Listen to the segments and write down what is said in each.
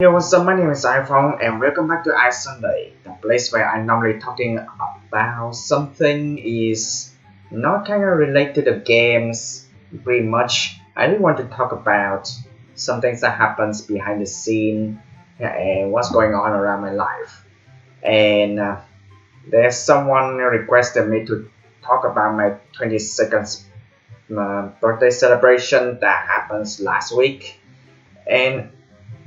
Hey, what's up? My name is iPhong and welcome back to iSunday, the place where I'm normally talking about something is not kind of related to the games pretty much. I really want to talk about some things that happens behind the scene, and what's going on around my life. And there's someone requested me to talk about my 22nd birthday celebration that happens last week. And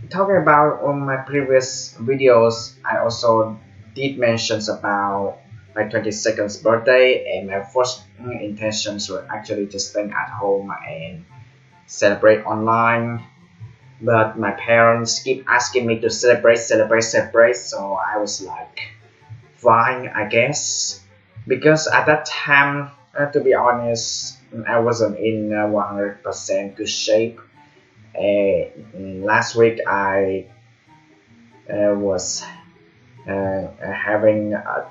talking about on my previous videos, I also did mentions about my 22nd birthday, and my first intentions were actually to stay at home and celebrate online. But my parents keep asking me to celebrate. So I was like, fine, I guess. Because at that time, to be honest, I wasn't in 100% good shape. Last week I was having a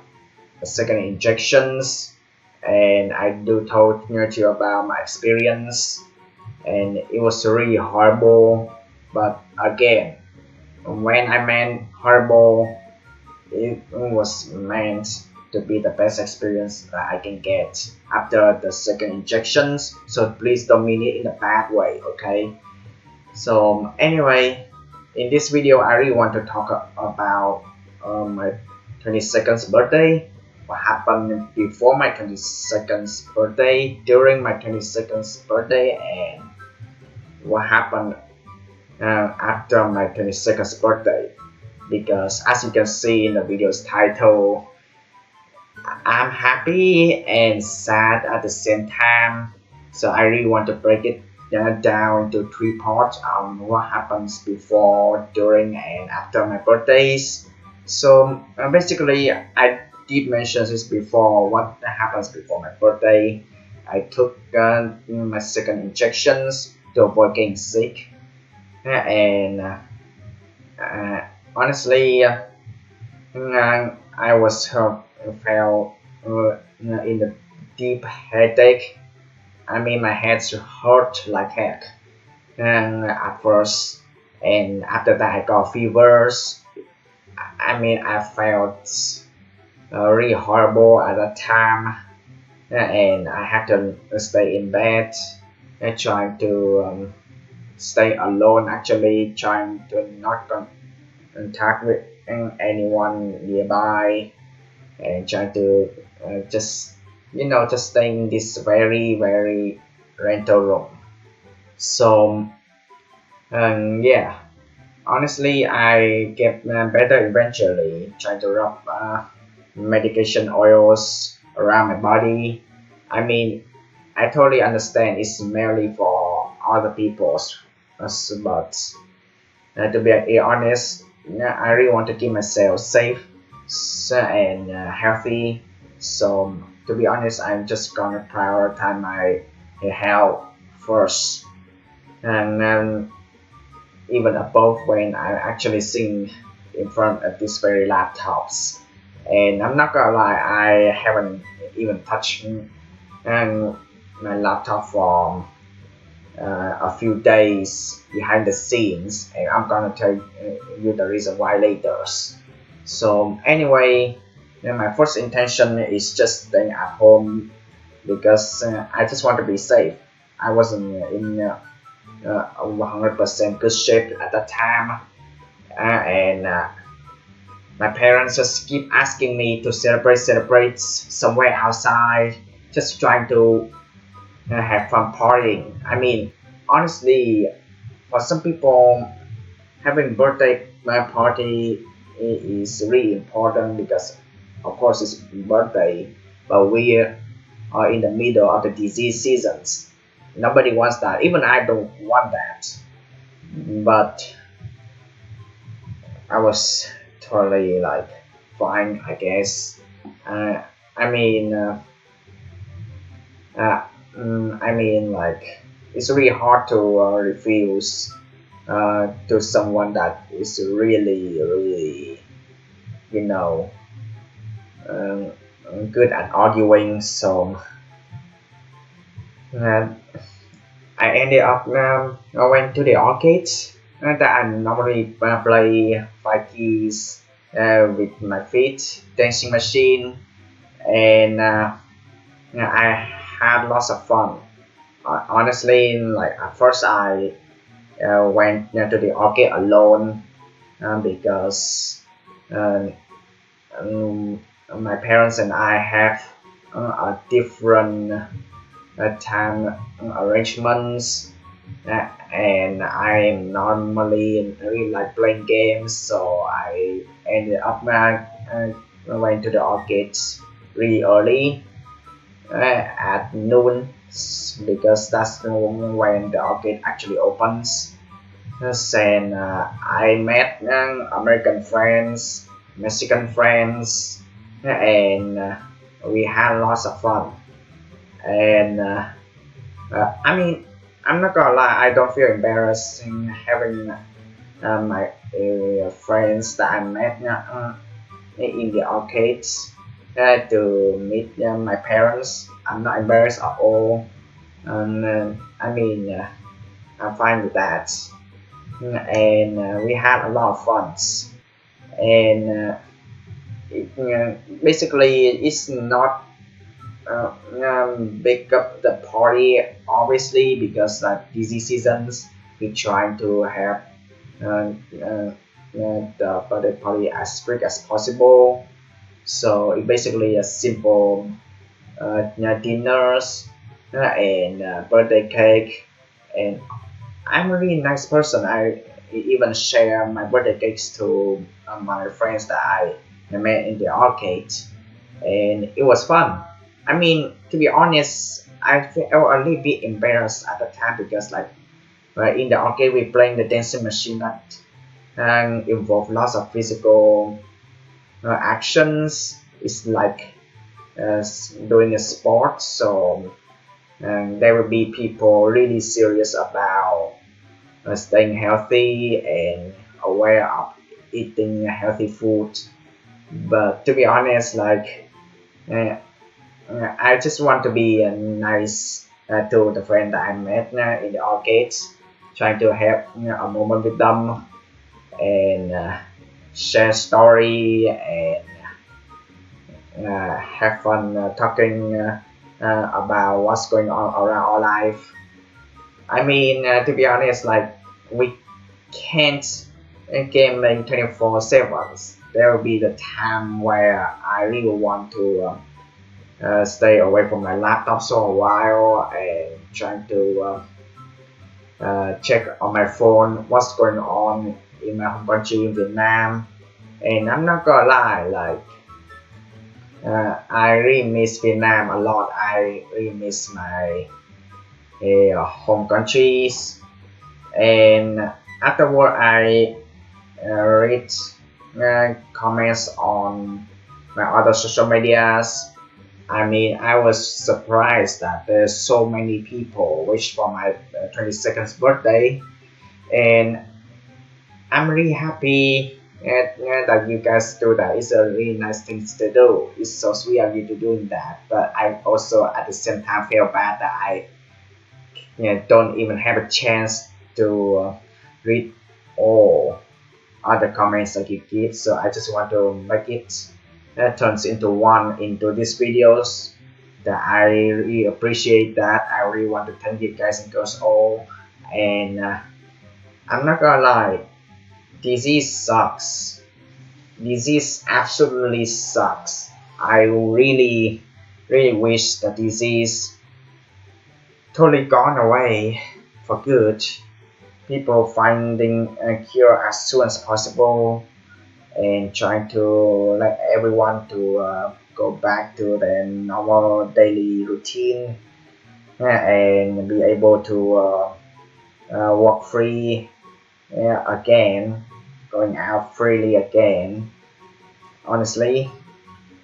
second injections, and I do told you about my experience, and it was really horrible. But again, when I meant horrible, it was meant to be the best experience that I can get after the second injections. So please don't mean it in a bad way, okay? So anyway, in this video I really want to talk about my 22nd birthday, what happened before my 22nd birthday, during my 22nd birthday, and what happened after my 22nd birthday. Because as you can see in the video's title, I'm happy and sad at the same time. So I really want to break it down into three parts on what happens before, during, and after my birthdays. So basically, I did mention this before. What happens before my birthday? I took my second injections to avoid getting sick, and honestly, I was felt in the deep headache. I mean, my head hurt like heck. And at first, and after that, I got fevers. I mean, I felt really horrible at that time, and I had to stay in bed and trying to stay alone. Actually, trying to not contact with anyone nearby, and trying to just just stay in this very rental room. So yeah, honestly I get better eventually, trying to rub medication oils around my body. I mean, I totally understand it's merely for other people's, but to be honest, I really want to keep myself safe and healthy. So to be honest, I'm just gonna prioritize my health first, and even above when I'm actually sitting in front of these very laptops. And I'm not gonna lie, I haven't even touched my laptop for a few days behind the scenes, and I'm gonna tell you the reason why later. So anyway, my first intention is just staying at home because I just want to be safe. I wasn't in 100% good shape at that time, and my parents just keep asking me to celebrate somewhere outside, just trying to have fun partying. I mean, honestly, for some people, having birthday party is really important because, of course, it's birthday, but we are in the middle of the disease seasons. Nobody wants that. Even I don't want that. But I was totally like fine, I guess. Uh, I mean, uh, uh, I mean, like it's really hard to refuse to someone that is really, you know, um, good at arguing. So uh, I ended up I went to the arcade that I normally play five keys with my feet, dancing machine, and I had lots of fun. Honestly, like at first I went to the arcade alone because uh, um, my parents and I have a different time arrangements, and I normally really like playing games, so I ended up went to the arcades really early at noon because that's when the arcade actually opens. And I met American friends, Mexican friends, and we had lots of fun. And I mean, I'm not gonna lie, I don't feel embarrassing having my friends that I met in the arcades to meet my parents. I'm not embarrassed at all. And I mean, I'm fine with that. And we had a lot of fun. And basically, it's not big up the party obviously because busy seasons we try to have uh, uh, the birthday party as quick as possible. So it's basically a simple dinners and birthday cake. And I'm a really nice person. I even share my birthday cakes to my friends that I met in the arcade, and it was fun. I mean, to be honest, I felt a little bit embarrassed at the time because, like, in the arcade, we playing the dancing machine that involve lots of physical actions. It's like doing a sport, so there will be people really serious about staying healthy and aware of eating healthy food. But to be honest, like uh, I just want to be nice to the friend that I met in the arcades, trying to have a moment with them and share story and have fun talking about what's going on around our life. I mean, to be honest, like we can't gaming 24/7. There will be the time where I really want to stay away from my laptop for a while and trying to check on my phone what's going on in my home country in Vietnam. And I'm not gonna lie, like I really miss Vietnam a lot. I really miss my home countries. And afterward, I read comments on my other social medias. I mean, I was surprised that there's so many people wish for my 22nd birthday, and I'm really happy that you guys do that. It's a really nice thing to do. It's so sweet of you to doing that. But I also at the same time feel bad that I don't even have a chance to read all other comments that you give. So I just want to make it turns into one into these videos. That I really appreciate that. I really want to thank you guys and girls all. And I'm not gonna lie, disease sucks. Disease absolutely sucks. I really, really wish the disease totally gone away for good. People finding a cure as soon as possible and trying to let everyone to go back to their normal daily routine and be able to walk free again, going out freely again, honestly.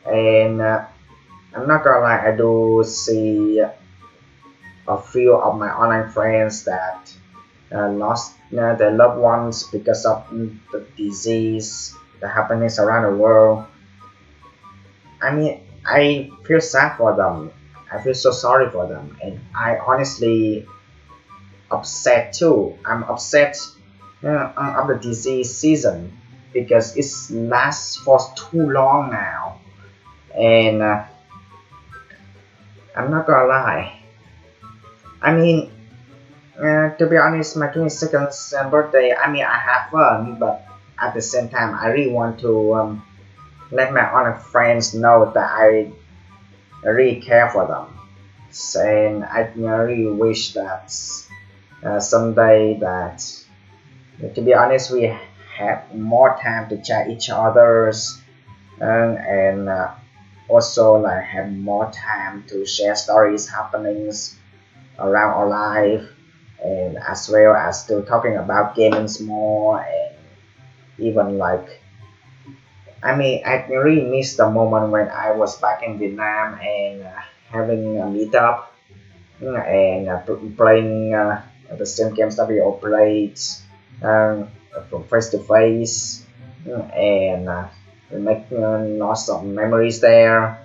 And I'm not gonna lie, I do see a few of my online friends that lost their loved ones because of the disease, the happenings around the world. I mean, I feel sad for them. I feel so sorry for them, and I honestly upset too. I'm upset of the disease season because it lasts for too long now. And I'm not gonna lie. I mean, to be honest, my 22nd birthday, I mean, I have fun, but at the same time, I really want to let my other friends know that I really care for them. And I really wish that someday that, to be honest, we have more time to chat each other's and also like have more time to share stories, happenings around our life, and as well as still talking about gaming more and even like I mean I really miss the moment when I was back in Vietnam and having a meetup and playing the same games that we all played from face to face and we make lots of memories there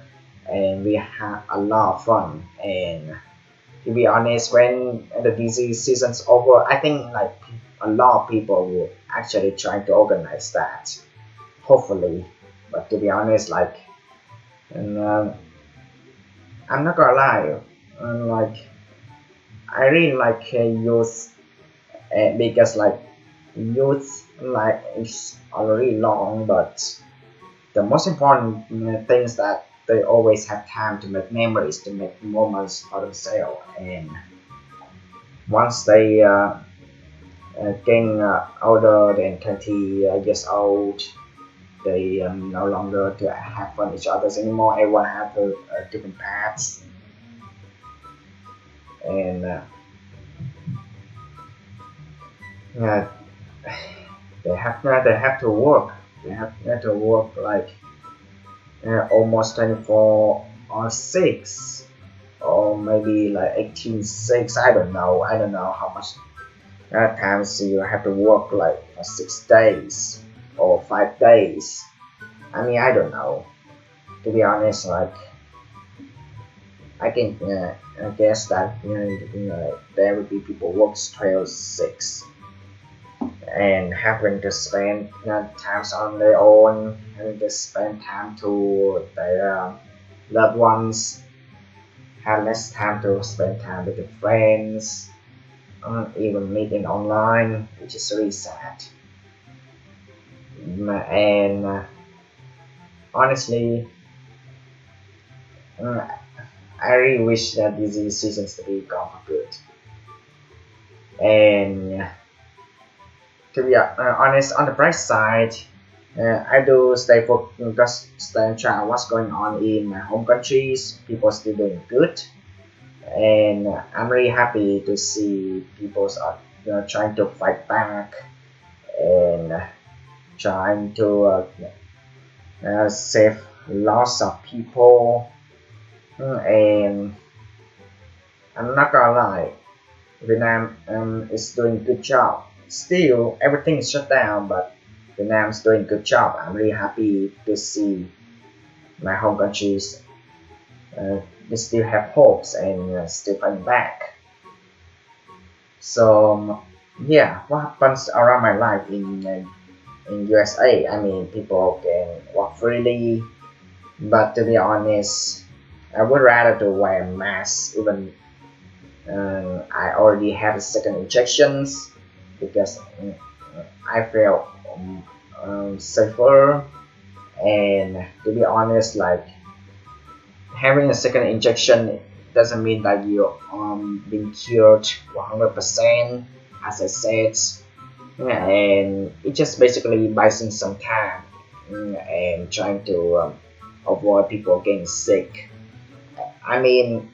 and we had a lot of fun and to be honest, when the disease season's over, I think like a lot of people will actually try to organize that. Hopefully, but to be honest, like, and I'm not gonna lie, like I really like youth because like youth like is already long, but the most important things that they always have time to make memories, to make moments for themselves, and once they getting older than 20 years old, they no longer to have fun with each others anymore. Everyone have different paths, and uh, they have to work. They have to work like almost 24 or 6 or maybe like 18/6. I don't know how much times you have to work like for 6 days or 5 days. I mean, I don't know. To be honest, like I guess that there will be people work 12/6 and having to spend times on their own, having to spend time to their loved ones, have less time to spend time with their friends, even meeting online, which is really sad. And honestly, uh, I really wish that these seasons to be gone for good. And to be honest, on the bright side, I do stay focused, stay and track what's going on in my home countries. People still doing good, and I'm really happy to see people are trying to fight back and trying to save lots of people. And I'm not gonna lie, Vietnam is doing a good job. Still, everything is shut down, but Vietnam's doing a good job. I'm really happy to see my home countries they still have hopes and still fighting back. So yeah, what happens around my life in USA? I mean, people can walk freely, but to be honest, I would rather to wear a mask even I already have the second injections because I feel safer and to be honest like having a second injection doesn't mean that you're being cured 100% as I said and it just basically buys in some time and trying to avoid people getting sick. I mean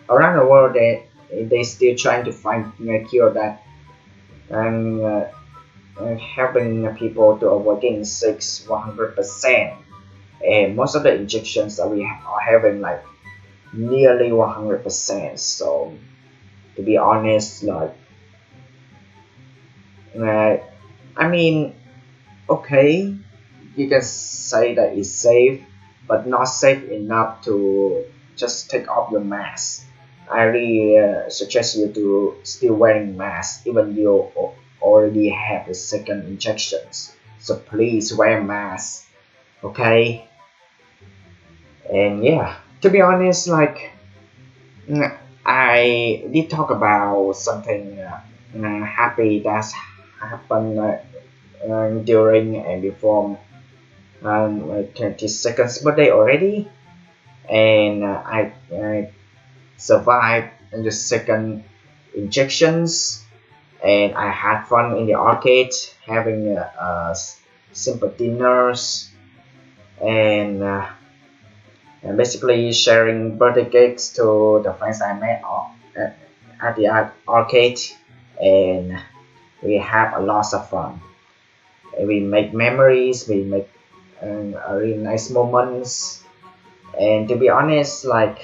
around the world they still trying to find a cure that and helping people to avoid getting sick 100%. And most of the injections that we are having like nearly 100%. So to be honest, like uh, I mean, okay, you can say that it's safe, but not safe enough to just take off your mask. I really suggest you to still wearing mask even you already have the second injections. So please wear mask, okay? And yeah, to be honest, like I did talk about something happy that's happened during and before my 22nd birthday already, and I survived the second injections, and I had fun in the arcade, having simple dinners, and and basically sharing birthday cakes to the friends I met at the arcade, and we have a lot of fun. We make memories, we make really nice moments, and to be honest, like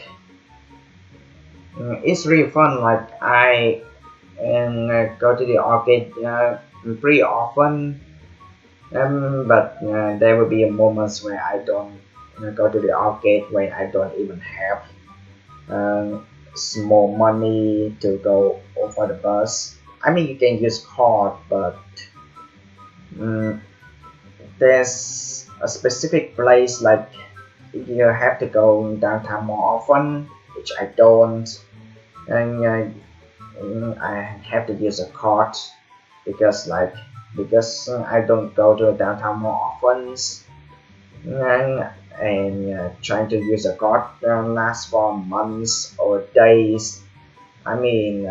it's really fun. Like I go to the arcade pretty often, but there will be moments where I don't go to the arcade when I don't even have small money to go over the bus. I mean, you can use card, but um, there's a specific place like you have to go downtown more often, which I don't, and I have to use a card because I don't go to downtown more often, and trying to use a card lasts for months or days. I mean,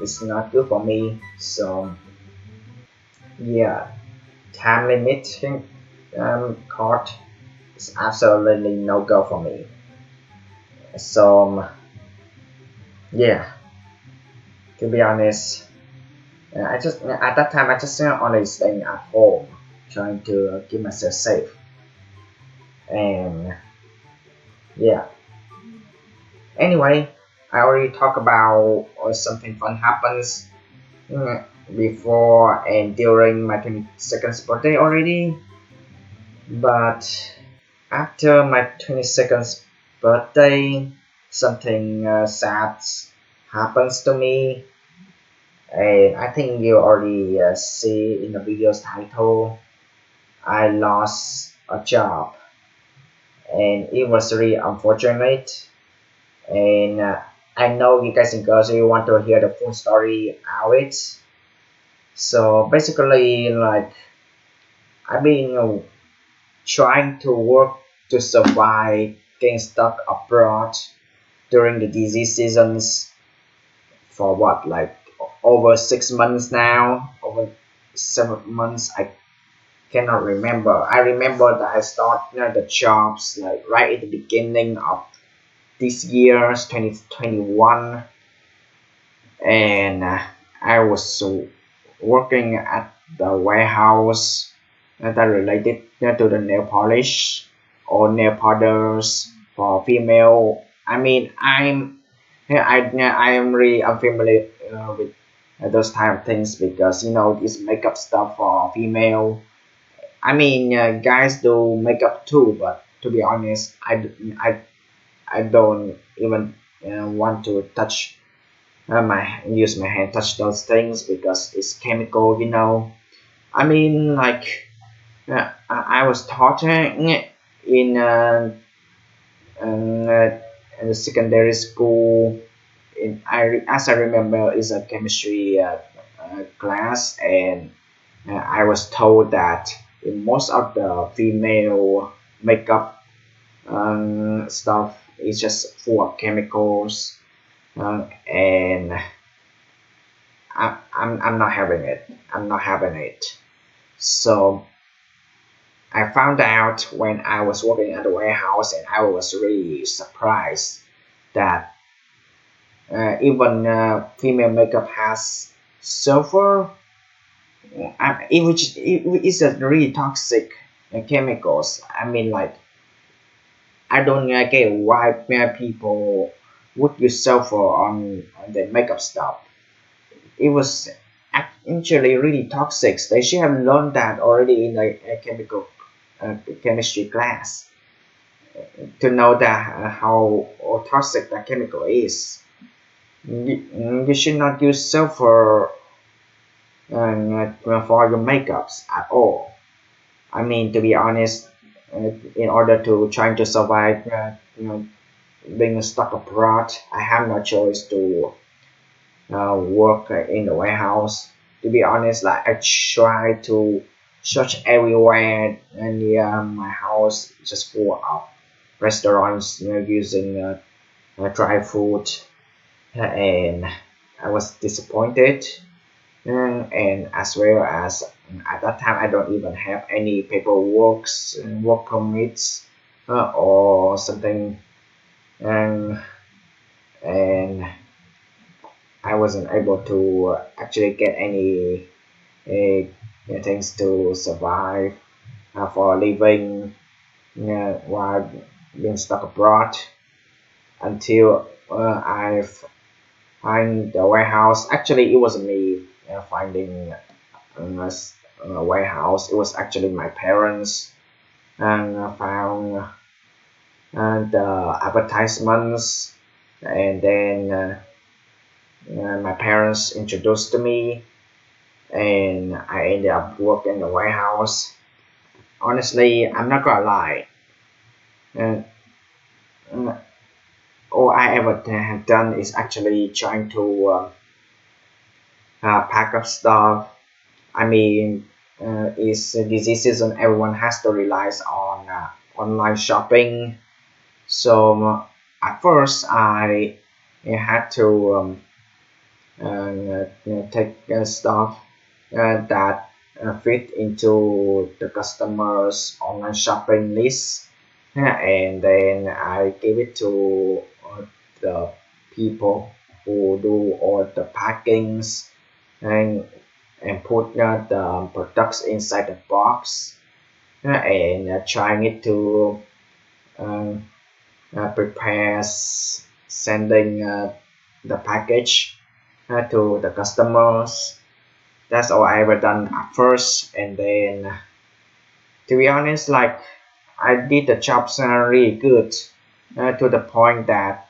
it's not good for me. So yeah, time limit card is absolutely no go for me. So yeah, to be honest, I just at that time I just only staying at home, trying to keep myself safe, and yeah. Anyway, I already talked about something fun happens before and during my 22nd birthday already, but after my 22nd birthday, something sad happens to me, and I think you already see in the video's title. I lost a job, and it was really unfortunate. And I know you guys and girls you want to hear the full story out it. So basically, like I've been trying to work to survive, getting stuck abroad during the disease seasons for what, like over 6 months now, over 7 months. I cannot remember. I remember that I started the jobs like right at the beginning of this year's 2021, and I was working at the warehouse that related to the nail polish or nail powders for female. I mean, I am really unfamiliar with those type of things because it's makeup stuff for female. I mean, guys do makeup too, but to be honest, I don't even want to touch my use my hand touch those things because it's chemical. I mean, like I was taught in in the secondary school. As I remember, is a chemistry class, and I was told that in most of the female makeup stuff is just full of chemicals, and I'm not having it. I'm not having it. So I found out when I was working at the warehouse, and I was really surprised that even female makeup has sulfur, which it is a really toxic chemicals. I mean, like I don't get why people would use sulfur on the makeup stuff. It was actually really toxic. They should have learned that already in a chemical chemistry class to know that how toxic that chemical is. You should not use sulfur for your makeups at all. I mean, to be honest, in order to trying to survive, being stuck abroad, I have no choice to work in the warehouse. To be honest, like I try to search everywhere, and yeah, my house just full of restaurants, using dry food, and I was disappointed. And as well as at that time, I don't even have any paperwork, work permits, or something, and and I wasn't able to actually get any things to survive for a living while being stuck abroad until I find the warehouse. Actually, it wasn't me finding a warehouse. It was actually my parents and found the advertisements, and then my parents introduced to me, and I ended up working in the warehouse. Honestly, I'm not gonna lie. Uh, uh, all I ever have done is actually trying to pack up stuff. I mean, it's a busy season. Everyone has to rely on online shopping. So at first, I had to take stuff that fit into the customer's online shopping list, and then I give it to the people who do all the packings, and put the products inside the box, and trying it to um, prepare sending the package to the customers. That's all I ever done at first, and then to be honest, like I did the jobs really good, to the point that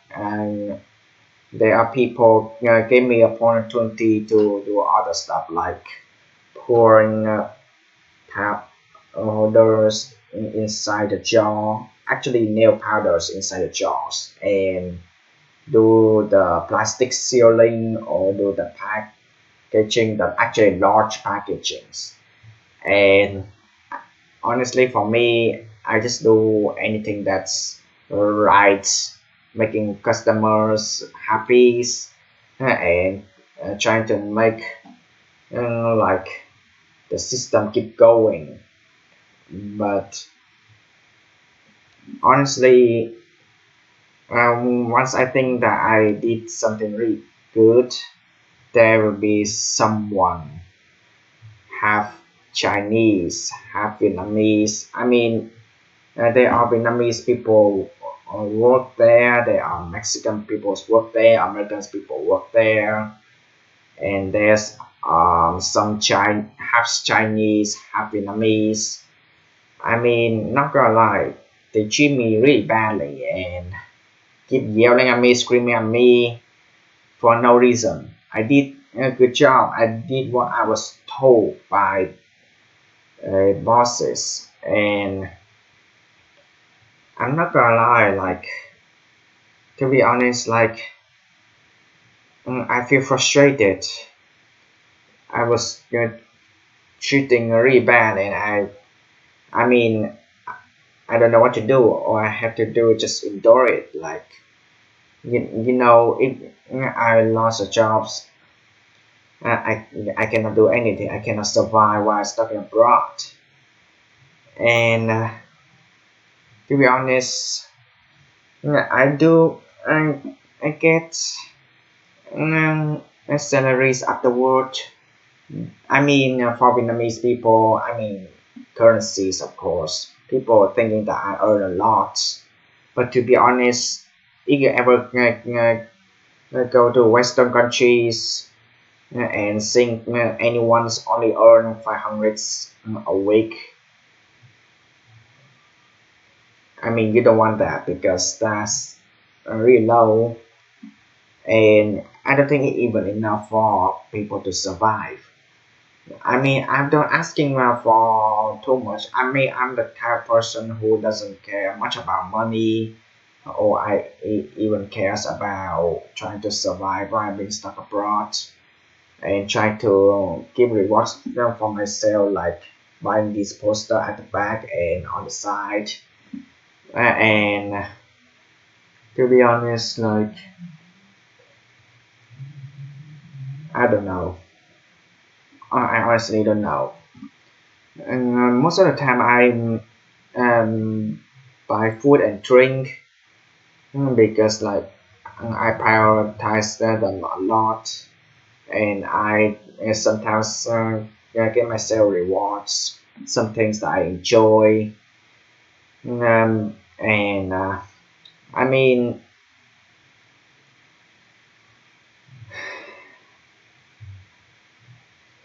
there are people gave me opportunity to do other stuff like pouring tap powders inside the jar, actually nail powders inside the jars, and do the plastic sealing or do the packaging, the actually large packagings. And honestly, for me, I just do anything that's right, making customers happy, and trying to make like the system keep going. But honestly, once I think that I did something really good, there will be someone half Chinese, half Vietnamese. I mean, there are Vietnamese people work there. There are Mexican people work there. Americans people work there, and there's some half Chinese, half Vietnamese. I mean, not gonna lie, they treat me really badly and keep yelling at me, screaming at me for no reason. I did a good job. I did what I was told by bosses, and I'm not gonna lie, like to be honest, like I feel frustrated. I was treating really bad, and I mean, I don't know what to do. All I have to do is just endure it. Like if I lost a jobs, I cannot do anything. I cannot survive while stuck abroad. And to be honest, I do. I get salaries afterward. I mean, for Vietnamese people, I mean, currencies, of course. People are thinking that I earn a lot. But to be honest, if you ever go to Western countries and think anyone's only earn 500 a week, I mean, you don't want that because that's really low. And I don't think it's even enough for people to survive. I mean, I'm not asking for too much. I mean, I'm the type of person who doesn't care much about money, or even cares about trying to survive while being stuck abroad, and trying to give rewards for myself, like buying this poster at the back and on the side. And to be honest, like I don't know. I honestly don't know. And most of the time, I buy food and drink because like I prioritize that a lot, and I sometimes get myself rewards, some things that I enjoy, and I mean,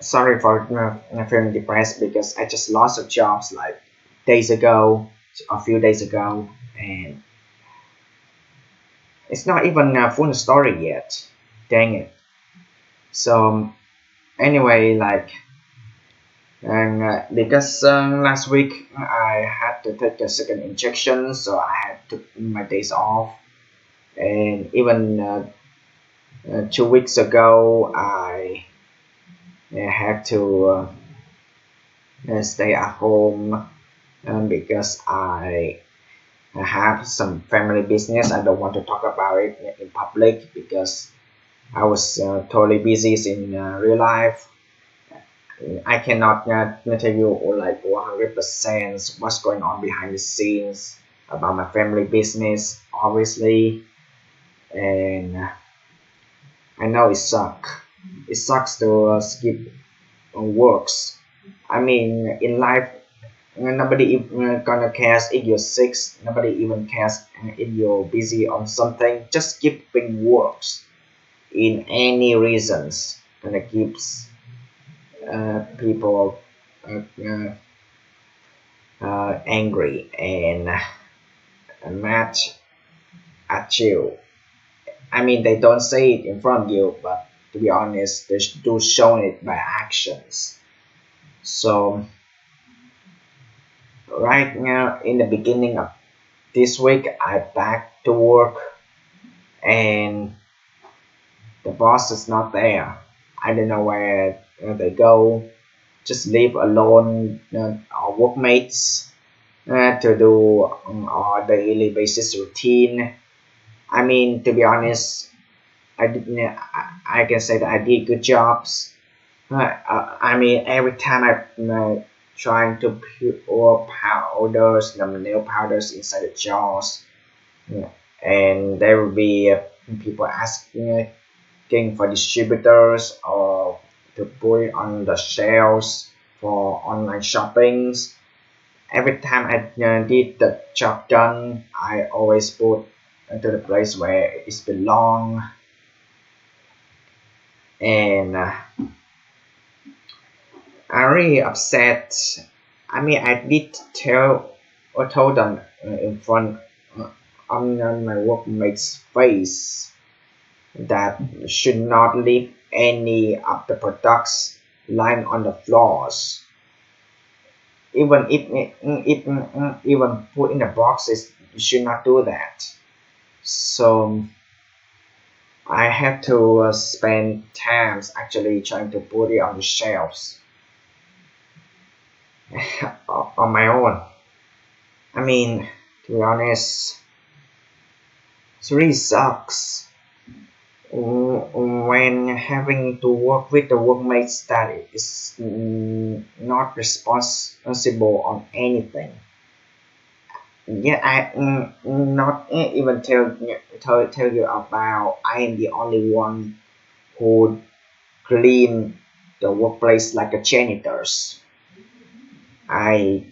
sorry for feeling depressed because I just lost a job like days ago, a few days ago, and it's not even a full story yet. Dang it. So anyway, like, and because last week I had to take a second injection, so I had to my days off, and even 2 weeks ago I had to stay at home because I have some family business. I don't want to talk about it in public because I was totally busy in real life. I cannot tell you like 100% what's going on behind the scenes about my family business, obviously, and I know it sucks. It sucks to skip works. I mean, in life, nobody gonna cares if you're sick. Nobody even cares if you're busy on something. Just skipping works in any reasons gonna keeps people angry and mad at you. I mean, they don't say it in front of you, but to be honest, they do show it by actions. So right now, in the beginning of this week, I back to work and the boss is not there. I don't know where they go. Just leave alone our workmates to do our daily basis routine. I mean, to be honest, I did. I can say that I did good jobs. I mean, every time I trying to pour powders, nail powders inside the jars, yeah, and there will be people asking for distributors or to put it on the shelves for online shoppings. Every time I did the job done, I always put into the place where it belong, and I really upset. I mean, I did tell or told them in front on my workmate's face that should not leave any of the products lying on the floors. Even if even put in the boxes, you should not do that. So I had to spend times actually trying to put it on the shelves on my own. I mean, to be honest, it really sucks when having to work with the workmates that is not responsible on anything. Yeah, I not even tell you about. I am the only one who clean the workplace like a janitors. I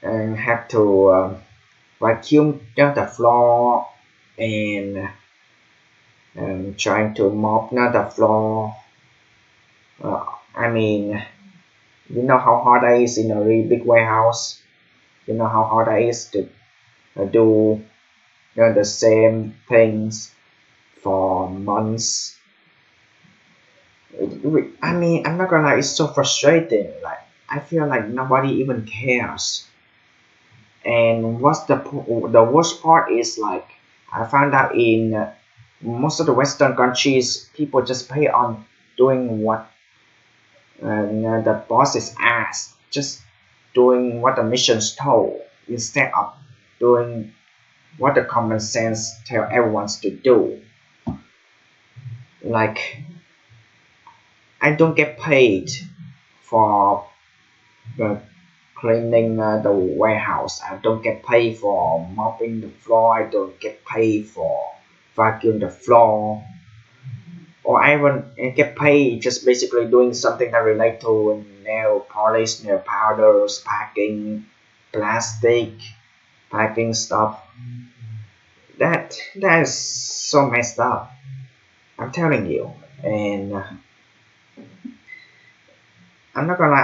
have to vacuum the floor and trying to mop the floor. I mean, you know how hard it is in a really big warehouse. You know how hard it is to do the same things for months. I mean, I'm not gonna lie, it's so frustrating. Like, I feel like nobody even cares. And the worst part is like, I found out in most of the Western countries, people just pay on doing what the bosses ask, just doing what the missions told instead of doing what the common sense tell everyone to do. Like, I don't get paid for the cleaning the warehouse. I don't get paid for mopping the floor. I don't get paid for vacuum the floor. Or I even get paid just basically doing something that relate to nail polish, nail powders, packing, plastic, packing stuff. That is so messed up. I'm telling you. And I'm not gonna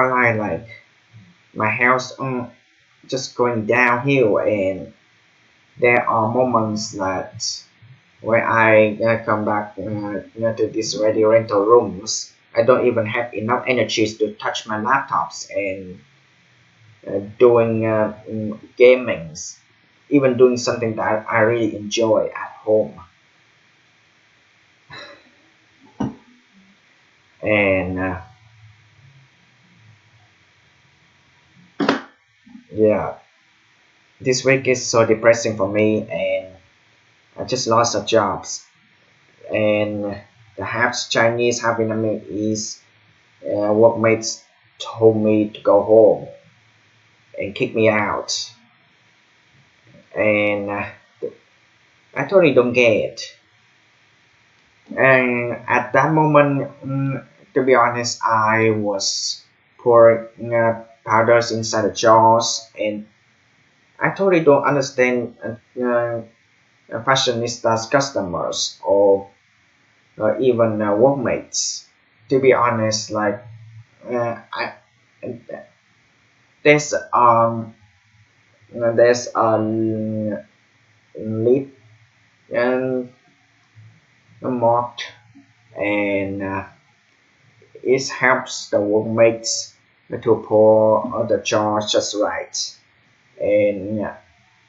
lie. Like my health just going downhill, and there are moments that when I come back to these radio rental rooms, I don't even have enough energy to touch my laptops and doing gamings, even doing something that I really enjoy at home. And yeah, this week is so depressing for me, and I just lost a job, and the half Chinese, half Vietnamese workmates told me to go home and kick me out, and I totally don't get it. And at that moment, to be honest, I was pouring powders inside the jars, and I totally don't understand fashionistas customers or even workmates. To be honest, like I there's there's a lip and marked, and it helps the workmates to pour the jar just right. And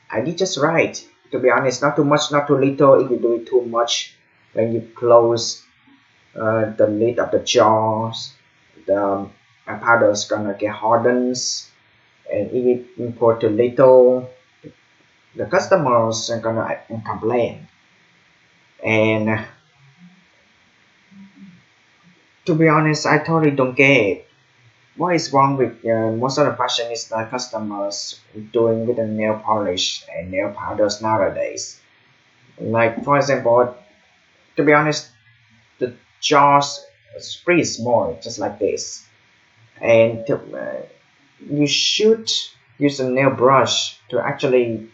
I did just right. To be honest, not too much, not too little. If you do it too much, when you close the lid of the jars, the powder is gonna get hardens. And if you pour too little, the customers are gonna complain. And to be honest, I totally don't get it. What is wrong with most of the fashionista customers doing with the nail polish and nail powders nowadays? Like for example, to be honest, the jars is pretty small, just like this, and you should use a nail brush to actually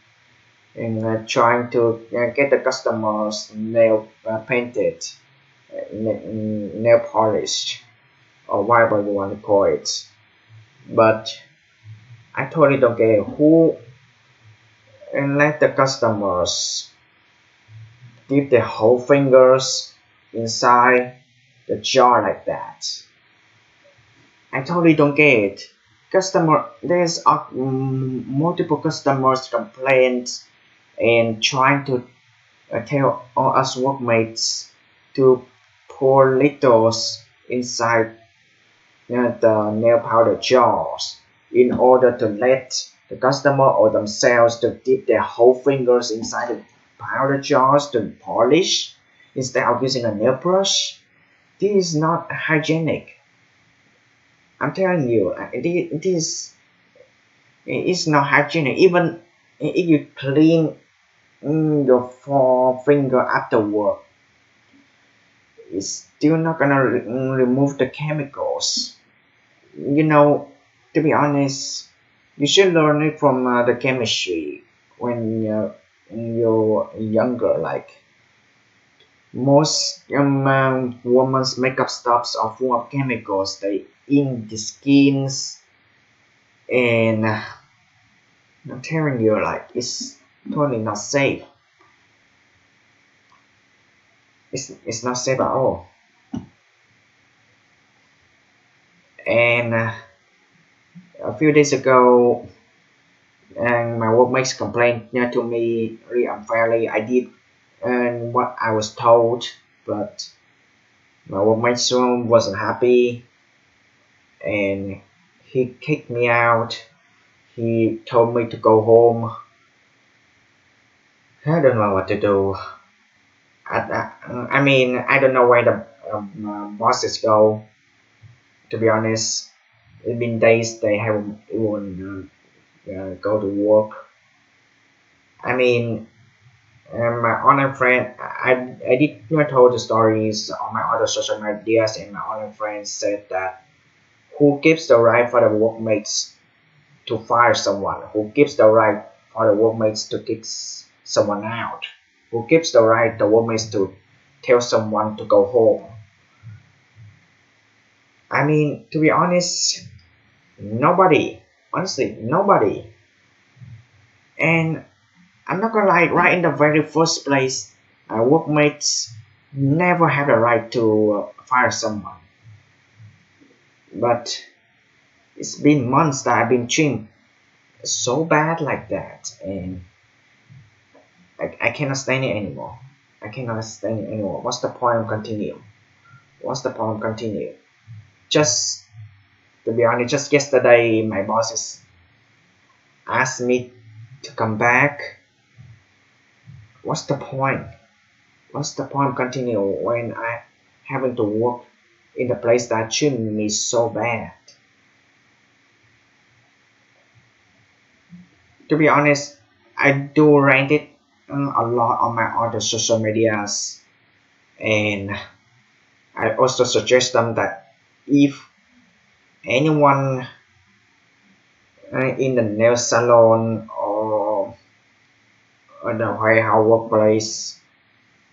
trying to get the customers nail painted, nail polished, or whatever you want to call it. But I totally don't get who and let the customers dip their whole fingers inside the jar like that. I totally don't get it. There's multiple customers complaints and trying to tell all us workmates to pour littles inside the nail powder jars in order to let the customer or themselves to dip their whole fingers inside the powder jars to polish instead of using a nail brush. This is not hygienic. I'm telling you, this is not hygienic. Even if you clean your forefinger after work, it's still not gonna remove the chemicals. You know, to be honest, you should learn it from the chemistry when you're younger. Like most women's makeup stuffs are full of chemicals. They in the skins, and I'm telling you, like it's totally not safe. It's not safe at all. And a few days ago, and my workmates complained to me really unfairly. I did what I was told, but my workmate wasn't happy, and he kicked me out. He told me to go home. I don't know what to do. I mean, I don't know where the bosses go. To be honest, it's been days they haven't even go to work. I mean, my online friend, I did told the stories on my other social medias, and my online friends said that who gives the right for the workmates to fire someone? Who gives the right for the workmates to kick someone out? Who gives the right the workmates to tell someone to go home? I mean, to be honest, nobody. Honestly, nobody. And I'm not gonna lie, right in the very first place, workmates never had a right to fire someone. But it's been months that I've been treated so bad like that, and I cannot stand it anymore. I cannot stand it anymore. What's the point of continue? What's the point of continue? Just to be honest, just yesterday my bosses asked me to come back. What's the point? What's the point of continue when I having to work in the place that treated me so bad? To be honest, I do rant it a lot on my other social medias, and I also suggest them that if anyone in the nail salon or the warehouse workplace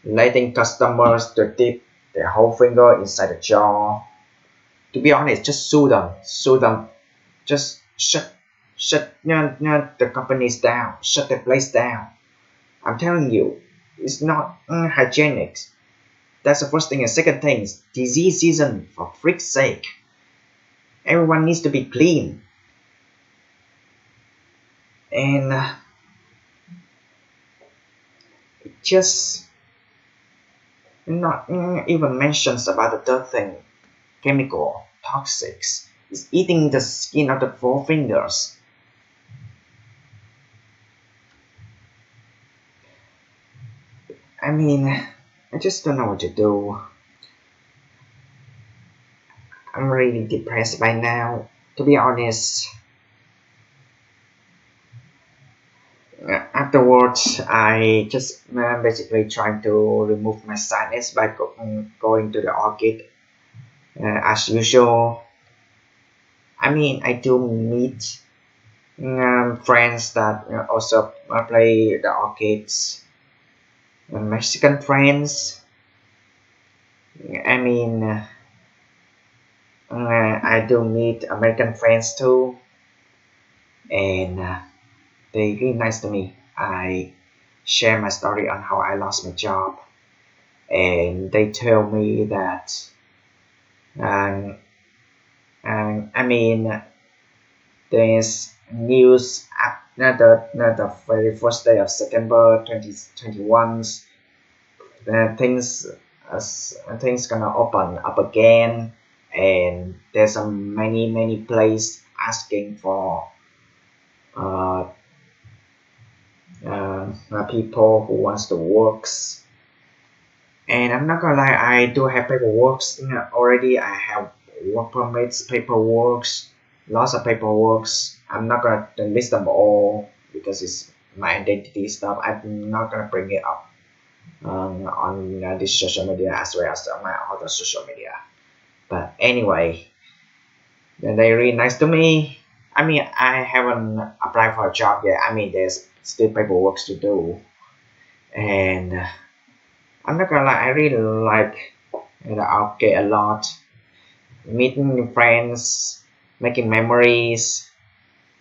letting customers to dip their whole finger inside the jar, to be honest, just sue them, just shut the companies down, shut the place down. I'm telling you, it's not hygienic. That's the first thing. And second thing is disease season, for freak's sake. Everyone needs to be clean. And it just not even mentions about the third thing, chemical, toxics. It's eating the skin of the four fingers. I mean, I just don't know what to do. I'm really depressed by now, to be honest. Afterwards, I just basically trying to remove my sadness by going to the orchid as usual. I mean, I do meet friends that also play the orchids. Mexican friends. I mean, I do meet American friends too, and they really nice to me. I share my story on how I lost my job, and they tell me that um, I mean there's news at the very first day of September 2021. Things things gonna open up again, and there's some many place asking for uh, people who wants to works. And I'm not gonna lie, I do have paperwork already. I have work permits, paperwork, lots of paperwork. I'm not gonna list them all because it's my identity stuff. I'm not gonna bring it up on this social media as well as on my other social media. But anyway, they're really nice to me. I mean, I haven't applied for a job yet. I mean, there's still paperwork to do, and I'm not gonna lie, I really like the arcade a lot. Meeting new friends, making memories.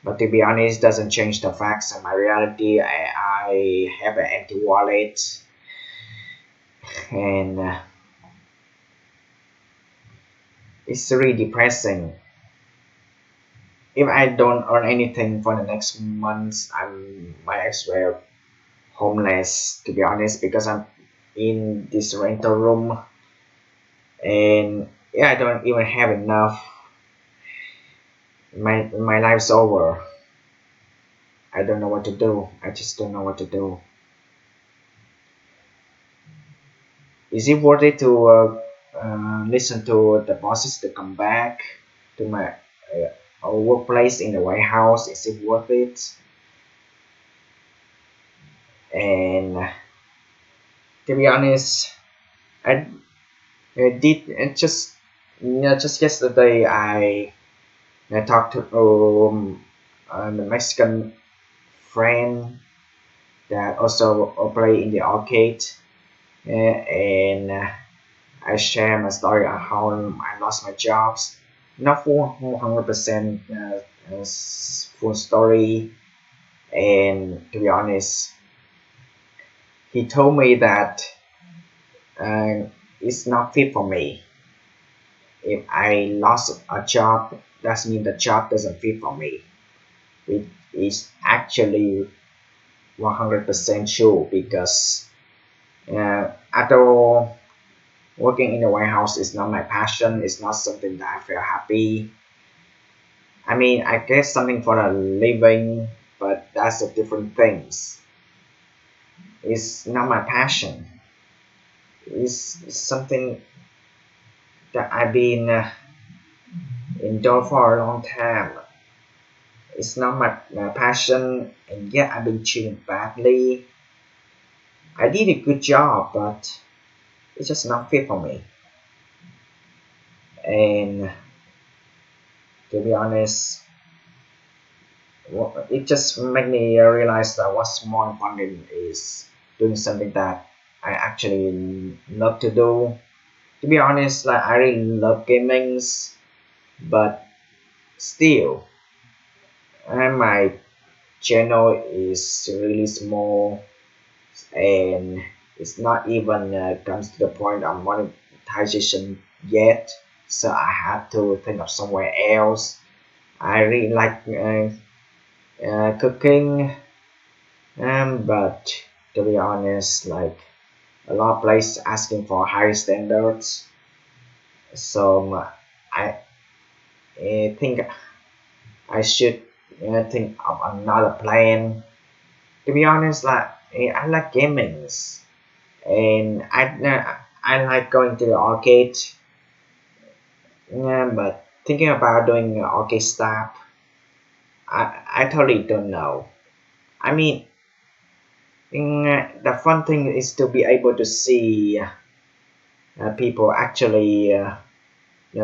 But to be honest, doesn't change the facts and my reality. I have an empty wallet, and it's really depressing. if I don't earn anything for the next months, I might as well homeless, to be honest, because I'm in this rental room, and yeah, I don't even have enough. My life's over. I don't know what to do. I just don't know what to do. Is it worth it to listen to the bosses to come back to my workplace in the White House? Is it worth it? And to be honest, I, I did just just yesterday I talked to a Mexican friend that also operate in the arcade, and I share my story on how I lost my jobs. Not full 100% full story, and to be honest, he told me that uh, it's not fit for me. If I lost a job, that means the job doesn't fit for me. It is actually 100% true because after all, working in the White House is not my passion. It's not something that I feel happy. I mean, I get something for a living, but that's a different things. It's not my passion. It's something that I've been enjoying for a long time. It's not my passion, and yet I've been treated badly. I did a good job, but it's just not fit for me. And to be honest, it just made me realize that what's more important is doing something that I actually love to do. To be honest, like I really love gamings, but still, my channel is really small, and it's not even comes to the point of monetization yet. So I have to think of somewhere else. I really like cooking, but to be honest, like a lot of places asking for higher standards. So I think I should think of another plan. To be honest, like I like gamings, and I like going to the arcade. Yeah, but thinking about doing arcade stuff, I totally don't know. I mean, the fun thing is to be able to see people actually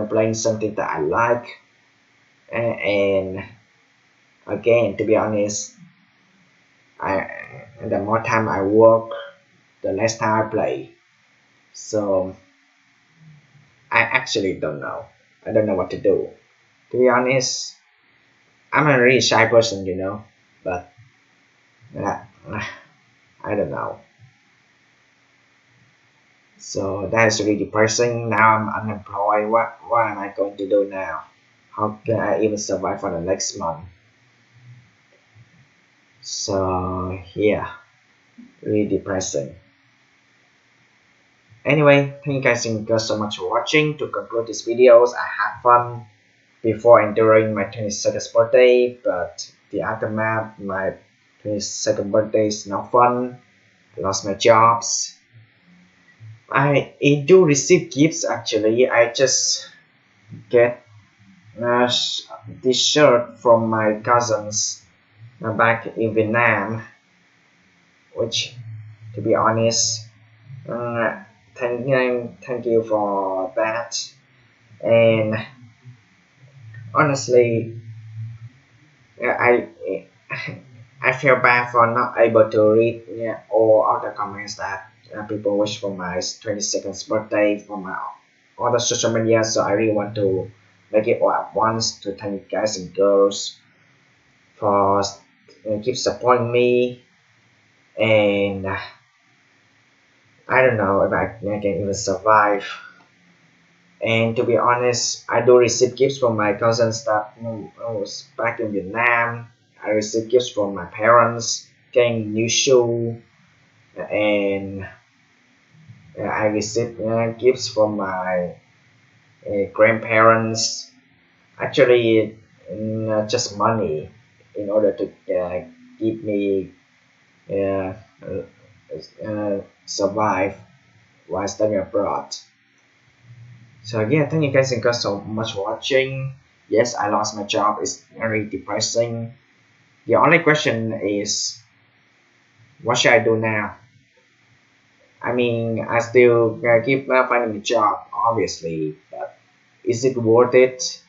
playing something that I like, and again, to be honest, I the more time I work, the less time I play. So I actually don't know. I don't know what to do. To be honest, I'm a really shy person, but uh, I don't know. So that's really depressing. Now I'm unemployed. What am I going to do now? How can I even survive for the next month? So yeah, really depressing. Anyway, thank you guys so much for watching. To conclude these videos, I had fun before and during my 22nd birthday, but the aftermath, my 22nd birthday is not fun. I lost my jobs. I do receive gifts actually. I just get this shirt from my cousins back in Vietnam, which, to be honest, uh, thank you for that. And honestly, I I feel bad for not able to read all other comments that people wish for my 22nd birthday from my other social media. So I really want to make it all at once to thank you guys and girls for keep supporting me. And I don't know if I can even survive And to be honest, I do receive gifts from my cousins that I was back in Vietnam. I received gifts from my parents, getting new shoe, and I received gifts from my grandparents. Actually, just money in order to give me uh, survive while studying abroad. So yeah, thank you guys so much for watching. Yes, I lost my job. It's very depressing. The only question is, what should I do now? I mean, I still keep finding a job, obviously, but is it worth it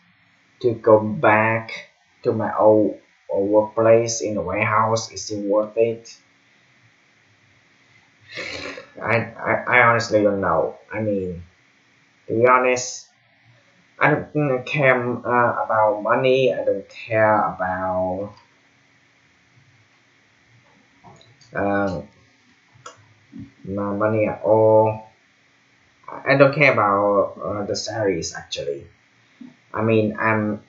to go back to my old workplace in the warehouse? Is it worth it? I honestly don't know. I mean, to be honest, I don't care about money. I don't care about uh, money at all. I don't care about the salaries actually. I mean, I'm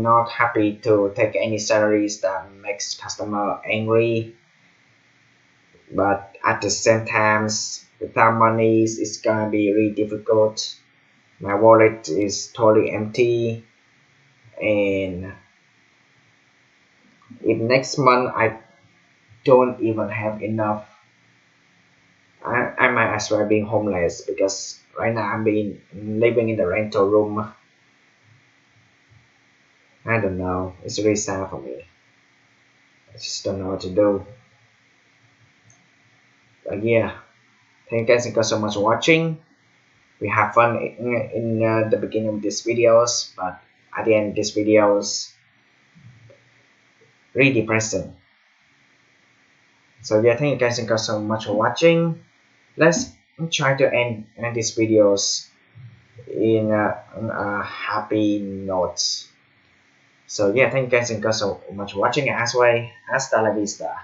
not happy to take any salaries that makes customer angry, but at the same times, without money, it's gonna be really difficult. My wallet is totally empty, and if next month I don't even have enough, I might as well be homeless because right now I'm being living in the rental room. I don't know. It's really sad for me. I just don't know what to do. But yeah, thank you guys so much for watching. We have fun in the beginning of these videos, but at the end, these videos really depressing. So yeah, thank you guys so much for watching. Let's try to end these videos in a happy note. So yeah, thank you guys so much for watching. As well, hasta la vista.